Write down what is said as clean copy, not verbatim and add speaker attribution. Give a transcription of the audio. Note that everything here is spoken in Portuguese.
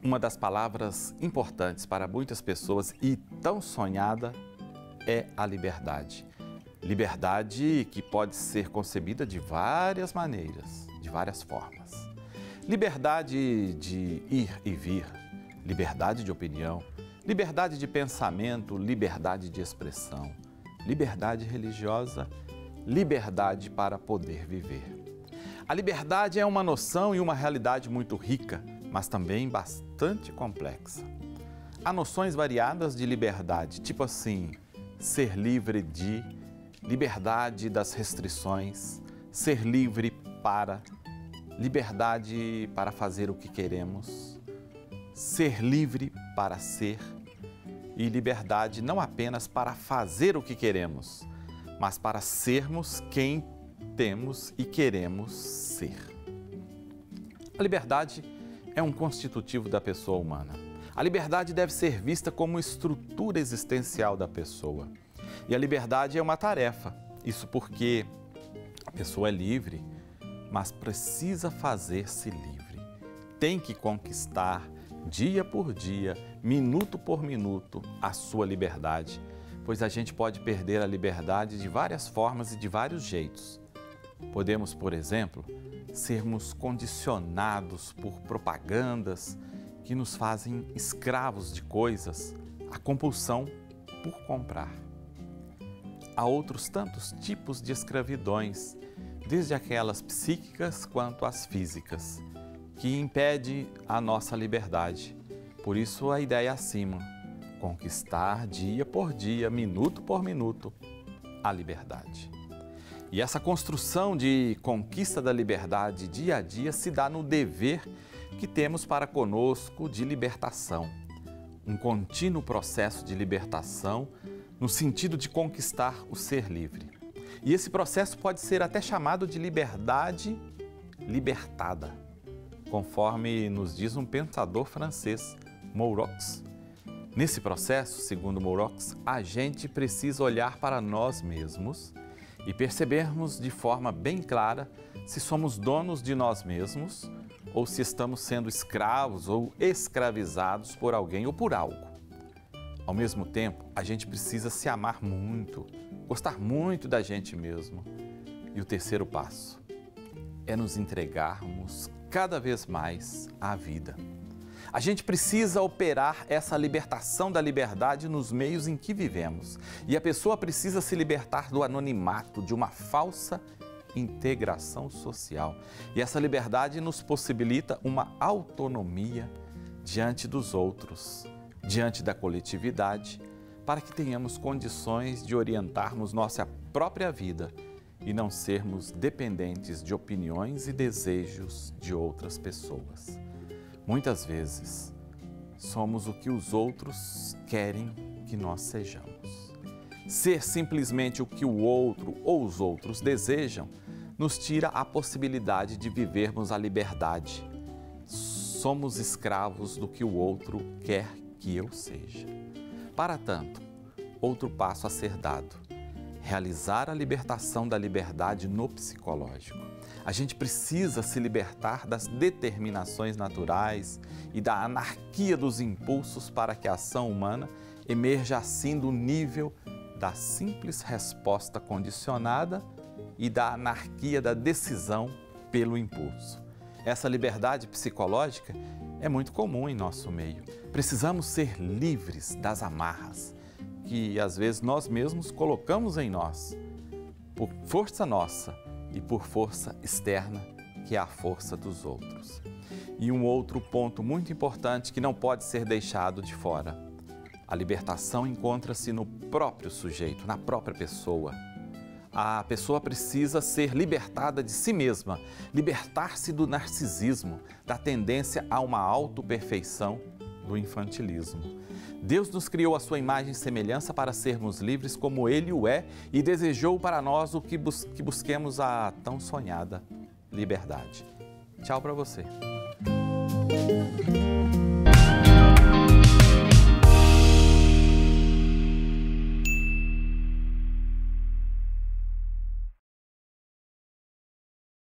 Speaker 1: Uma das palavras importantes para muitas pessoas e tão sonhada é a liberdade. Liberdade que pode ser concebida de várias maneiras, de várias formas. Liberdade de ir e vir, liberdade de opinião, liberdade de pensamento, liberdade de expressão, liberdade religiosa, liberdade para poder viver. A liberdade é uma noção e uma realidade muito rica, mas também bastante complexa. Há noções variadas de liberdade, tipo assim, ser livre de, liberdade das restrições, ser livre para, liberdade para fazer o que queremos, ser livre para ser e liberdade não apenas para fazer o que queremos, mas para sermos quem temos e queremos ser. A liberdade é um constitutivo da pessoa humana. A liberdade deve ser vista como estrutura existencial da pessoa. E a liberdade é uma tarefa. Isso porque a pessoa é livre, mas precisa fazer-se livre. Tem que conquistar, dia por dia, minuto por minuto, a sua liberdade. Pois a gente pode perder a liberdade de várias formas e de vários jeitos. Podemos, por exemplo, sermos condicionados por propagandas que nos fazem escravos de coisas, a compulsão por comprar. Há outros tantos tipos de escravidões, desde aquelas psíquicas quanto as físicas, que impedem a nossa liberdade. Por isso a ideia acima, conquistar dia por dia, minuto por minuto, a liberdade. E essa construção de conquista da liberdade dia a dia se dá no dever que temos para conosco de libertação. Um contínuo processo de libertação no sentido de conquistar o ser livre. E esse processo pode ser até chamado de liberdade libertada, conforme nos diz um pensador francês, Mourox. Nesse processo, segundo Mourox, a gente precisa olhar para nós mesmos e percebermos de forma bem clara se somos donos de nós mesmos ou se estamos sendo escravos ou escravizados por alguém ou por algo. Ao mesmo tempo, a gente precisa se amar muito, gostar muito da gente mesmo. E o terceiro passo é nos entregarmos cada vez mais à vida. A gente precisa operar essa libertação da liberdade nos meios em que vivemos. E a pessoa precisa se libertar do anonimato, de uma falsa integração social. E essa liberdade nos possibilita uma autonomia diante dos outros, diante da coletividade, para que tenhamos condições de orientarmos nossa própria vida e não sermos dependentes de opiniões e desejos de outras pessoas. Muitas vezes, somos o que os outros querem que nós sejamos. Ser simplesmente o que o outro ou os outros desejam nos tira a possibilidade de vivermos a liberdade. Somos escravos do que o outro quer que eu seja. Para tanto, outro passo a ser dado: realizar a libertação da liberdade no psicológico. A gente precisa se libertar das determinações naturais e da anarquia dos impulsos para que a ação humana emerja assim do nível da simples resposta condicionada e da anarquia da decisão pelo impulso. Essa liberdade psicológica é muito comum em nosso meio. Precisamos ser livres das amarras que às vezes nós mesmos colocamos em nós, por força nossa e por força externa, que é a força dos outros. E um outro ponto muito importante que não pode ser deixado de fora: a libertação encontra-se no próprio sujeito, na própria pessoa. A pessoa precisa ser libertada de si mesma, libertar-se do narcisismo, da tendência a uma autoperfeição, do infantilismo. Deus nos criou a sua imagem e semelhança para sermos livres como Ele o é e desejou para nós o que busquemos a tão sonhada liberdade. Tchau para você.